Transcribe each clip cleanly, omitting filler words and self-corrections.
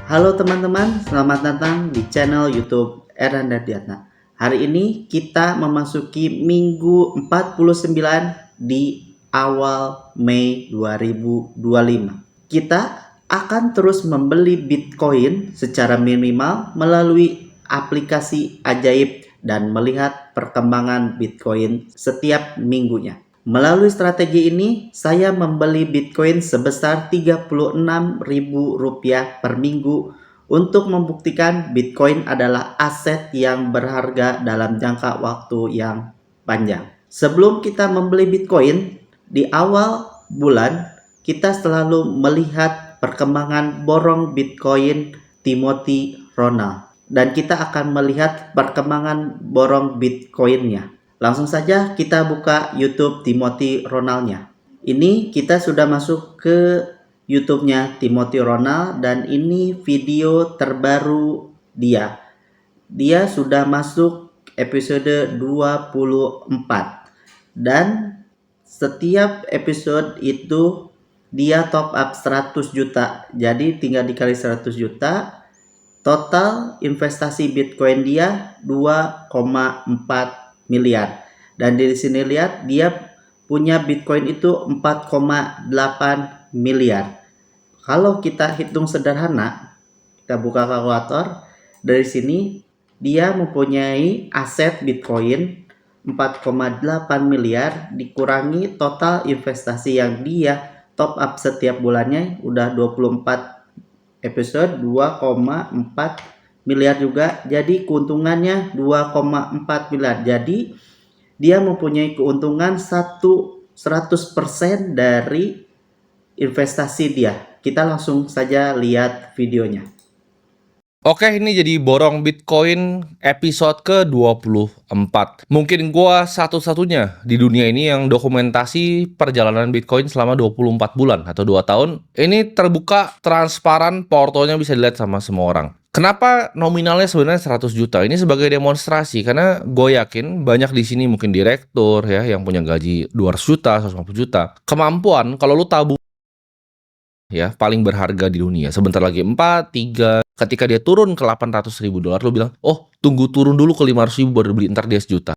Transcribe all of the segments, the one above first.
Halo teman-teman, selamat datang di channel YouTube Erhan Dardiatna. Hari ini kita memasuki minggu 49 di awal Mei 2025. Kita akan terus membeli Bitcoin secara minimal melalui aplikasi Ajaib dan melihat perkembangan Bitcoin setiap minggunya. Melalui strategi ini, saya membeli Bitcoin sebesar Rp36.000 per minggu untuk membuktikan Bitcoin adalah aset yang berharga dalam jangka waktu yang panjang. Sebelum kita membeli Bitcoin, di awal bulan kita selalu melihat perkembangan borong Bitcoin Timothy Ronald. Dan kita akan melihat perkembangan borong Bitcoinnya. Langsung saja kita buka YouTube Timothy Ronald-nya. Ini kita sudah masuk ke YouTube-nya Timothy Ronald dan ini video terbaru dia. Dia sudah masuk episode 24. Dan setiap episode itu dia top up 100 juta. Jadi tinggal dikali 100 juta. Total investasi Bitcoin dia 2,4 miliar. Dan di sini lihat dia punya Bitcoin itu 4,8 miliar. Kalau kita hitung sederhana, kita buka kalkulator, dari sini dia mempunyai aset Bitcoin 4,8 miliar dikurangi total investasi yang dia top up setiap bulannya udah 24 episode 2,4 miliar juga, jadi keuntungannya 2,4 miliar. Jadi dia mempunyai keuntungan 100% dari investasi dia. Kita langsung saja lihat videonya. Oke, ini jadi borong Bitcoin episode ke-24. Mungkin gua satu-satunya di dunia ini yang dokumentasi perjalanan Bitcoin selama 24 bulan atau 2 tahun. Ini terbuka, transparan, portonya bisa dilihat sama semua orang. Kenapa nominalnya sebenarnya 100 juta? Ini sebagai demonstrasi karena gue yakin banyak di sini mungkin direktur ya yang punya gaji 200 juta, 150 juta. Kemampuan kalau lu tabung ya paling berharga di dunia. Sebentar lagi 4, 3, ketika dia turun ke 800.000 dolar, lu bilang, oh tunggu turun dulu ke 500.000 baru beli, ntar dia sejuta.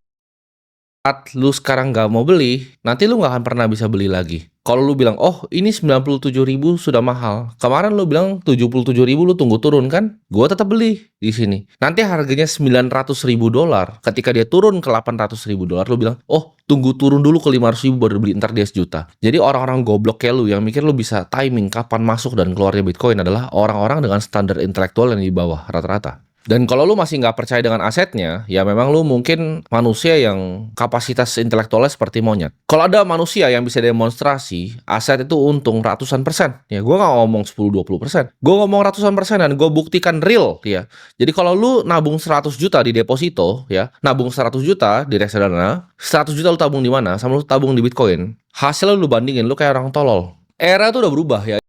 Saat lu sekarang nggak mau beli, nanti lu nggak akan pernah bisa beli lagi. Kalau lu bilang, oh ini 97.000 sudah mahal. Kemarin lu bilang 77.000 lu tunggu turun kan? Gua tetap beli di sini. Nanti harganya 900.000 dolar. Ketika dia turun ke 800.000 dolar, lu bilang, oh tunggu turun dulu ke 500.000 baru beli, ntar dia sejuta. Jadi orang-orang goblok kayak lu yang mikir lu bisa timing kapan masuk dan keluarnya Bitcoin adalah orang-orang dengan standar intelektual yang di bawah rata-rata. Dan kalau lu masih nggak percaya dengan asetnya, ya memang lu mungkin manusia yang kapasitas intelektualnya seperti monyet. Kalau ada manusia yang bisa demonstrasi, aset itu untung ratusan persen. Ya gue nggak ngomong 10-20%. Gue ngomong ratusan persen dan gue buktikan real. Ya. Jadi kalau lu nabung 100 juta di deposito, ya nabung 100 juta di reksadana, 100 juta lu tabung di mana, sama lu tabung di Bitcoin, hasilnya lu bandingin, lu kayak orang tolol. Era itu udah berubah ya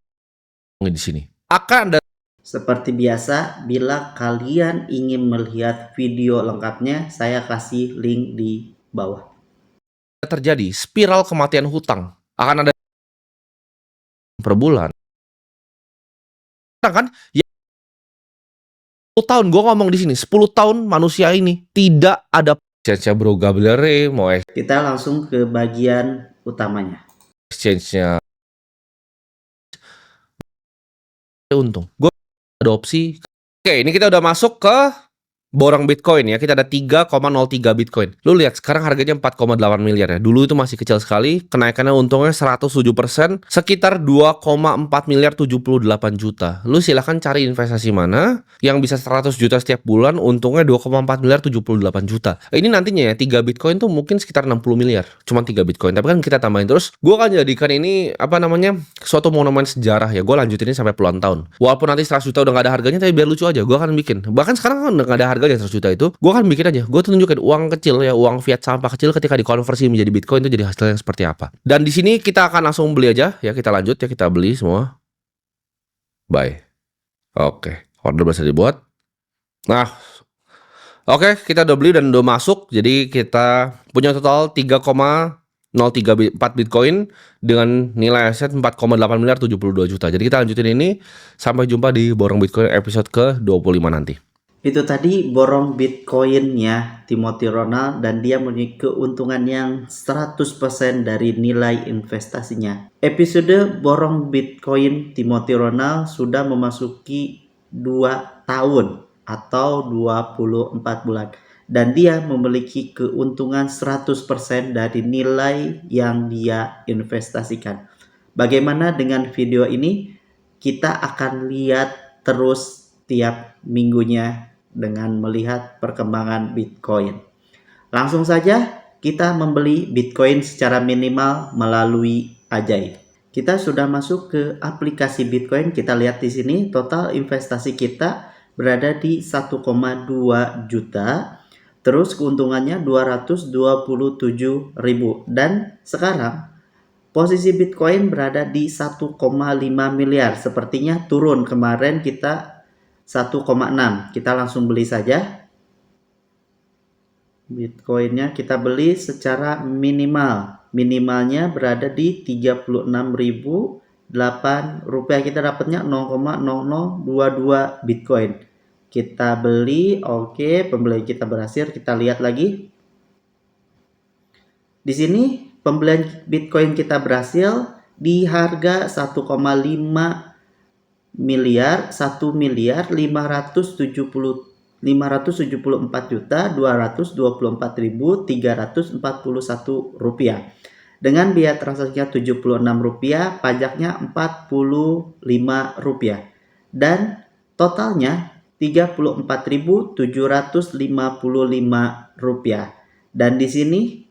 di sini. Akan ada Seperti biasa, bila kalian ingin melihat video lengkapnya, saya kasih link di bawah. terjadi spiral kematian hutang. Akan ada per bulan. Kan? Ya 10 tahun gue ngomong di sini, 10 tahun manusia ini tidak ada exchange-nya bro Gabriel mau Kita langsung ke bagian utamanya. exchange-nya untung. Gue adopsi. Oke, ini kita udah masuk ke borong Bitcoin ya, kita ada 3,03 Bitcoin. Lu lihat sekarang harganya 4,8 miliar ya. Dulu itu masih kecil sekali, kenaikannya untungnya 107%, sekitar 2,4 miliar 78 juta. Lu silahkan cari investasi mana yang bisa 100 juta setiap bulan, untungnya 2,4 miliar 78 juta. Ini nantinya ya, 3 Bitcoin tuh mungkin sekitar 60 miliar. Cuma 3 Bitcoin, tapi kan kita tambahin terus. Gue akan jadikan ini, suatu monumen sejarah ya. Gue lanjutin ini sampai puluhan tahun. Walaupun nanti 100 juta udah gak ada harganya, tapi biar lucu aja, gue akan bikin. Bahkan sekarang kan udah gak ada harganya 100 juta itu, gue kan bikin aja, gue tunjukin uang kecil ya, uang fiat sampah kecil ketika dikonversi menjadi Bitcoin itu jadi hasilnya seperti apa. Dan di sini kita akan langsung beli aja ya, kita lanjut ya, kita beli semua. Buy. Oke, order bisa dibuat. Nah, oke, kita udah beli dan udah masuk, jadi kita punya total 3,03 0,34 Bitcoin dengan nilai aset 4,8 miliar 72 juta. Jadi kita lanjutin ini, sampai jumpa di Borong Bitcoin episode ke-25 nanti. Itu tadi borong Bitcoin-nya Timothy Ronald, dan dia memiliki keuntungan yang 100% dari nilai investasinya. Episode borong Bitcoin Timothy Ronald sudah memasuki 2 tahun atau 24 bulan. Dan dia memiliki keuntungan 100% dari nilai yang dia investasikan. Bagaimana dengan video ini? Kita akan lihat terus tiap minggunya dengan melihat perkembangan Bitcoin. Langsung saja kita membeli Bitcoin secara minimal melalui Ajaib. Kita sudah masuk ke aplikasi Bitcoin. Kita lihat di sini total investasi kita berada di 1,2 juta. Terus keuntungannya 227.000, dan sekarang posisi Bitcoin berada di 1,5 miliar. Sepertinya turun, kemarin kita 1,6. Kita langsung beli saja. Bitcoinnya kita beli secara minimal. Minimalnya berada di 36.008 rupiah. Kita dapatnya 0,0022 Bitcoin. Kita beli, oke, pembelian kita berhasil. Kita lihat lagi. Di sini pembelian Bitcoin kita berhasil di harga 1,5 miliar, 1 miliar 574 juta 224.341 rupiah. Dengan biaya transaksinya 76 rupiah, pajaknya 45 rupiah. Dan totalnya 34.755 rupiah. Dan di sini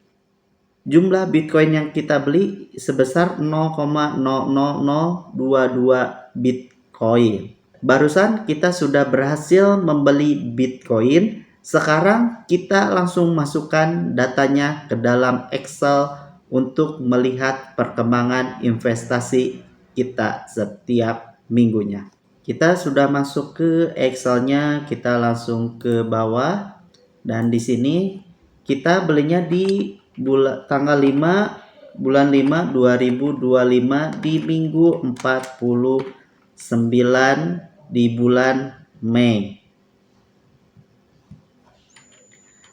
jumlah Bitcoin yang kita beli sebesar 0,00022 Bitcoin. Barusan kita sudah berhasil membeli Bitcoin. Sekarang kita langsung masukkan datanya ke dalam Excel untuk melihat perkembangan investasi kita setiap minggunya. Kita sudah masuk ke Excelnya, kita langsung ke bawah, dan di sini kita belinya di tanggal 5 bulan 5 2025 di minggu 49 di bulan Mei.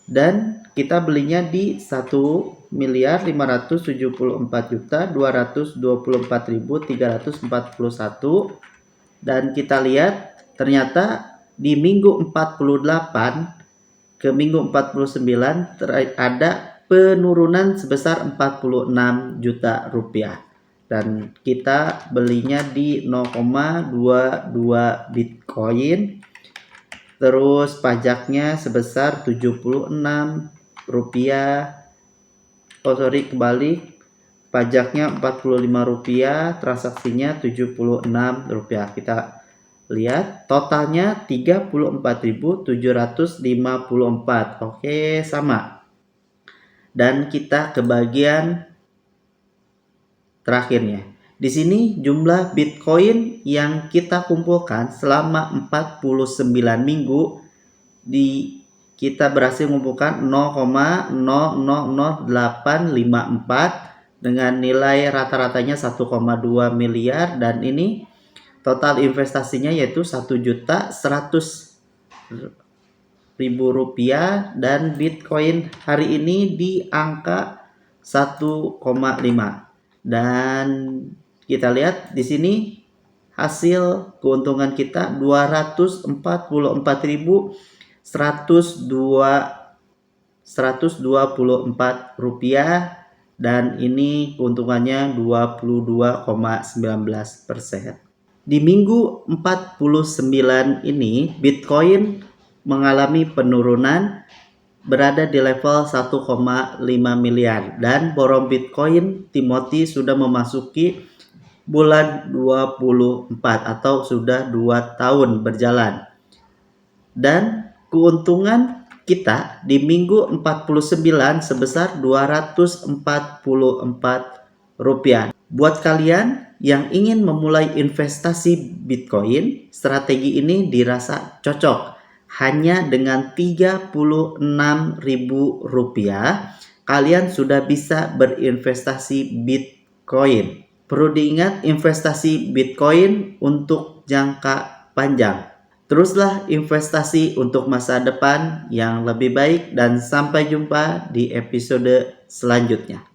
Dan kita belinya di 1 miliar 574 juta 224.341. Dan kita lihat ternyata di minggu 48 ke minggu 49 ada penurunan sebesar 46 juta rupiah. Dan kita belinya di 0,22 Bitcoin. Terus pajaknya sebesar 76 rupiah. Kembali. Pajaknya 45 rupiah, transaksinya 76 rupiah. Kita lihat totalnya 34.754. Oke, sama. Dan kita ke bagian terakhirnya. Di sini jumlah Bitcoin yang kita kumpulkan selama 49 minggu kita berhasil mengumpulkan 0,000854 dengan nilai rata-ratanya 1,2 miliar, dan ini total investasinya yaitu 1.100.000 rupiah, dan Bitcoin hari ini di angka 1,5. Dan kita lihat di sini hasil keuntungan kita 244.124 rupiah, dan ini keuntungannya 22,19%. Di minggu 49 ini Bitcoin mengalami penurunan, berada di level 1,5 miliar, dan borong Bitcoin Timothy sudah memasuki bulan 24 atau sudah 2 tahun berjalan. Dan keuntungan kita di minggu 49 sebesar 244 rupiah. Buat kalian yang ingin memulai investasi Bitcoin, strategi ini dirasa cocok. Hanya dengan 36.000 rupiah, kalian sudah bisa berinvestasi Bitcoin. Perlu diingat, investasi Bitcoin untuk jangka panjang. Teruslah investasi untuk masa depan yang lebih baik dan sampai jumpa di episode selanjutnya.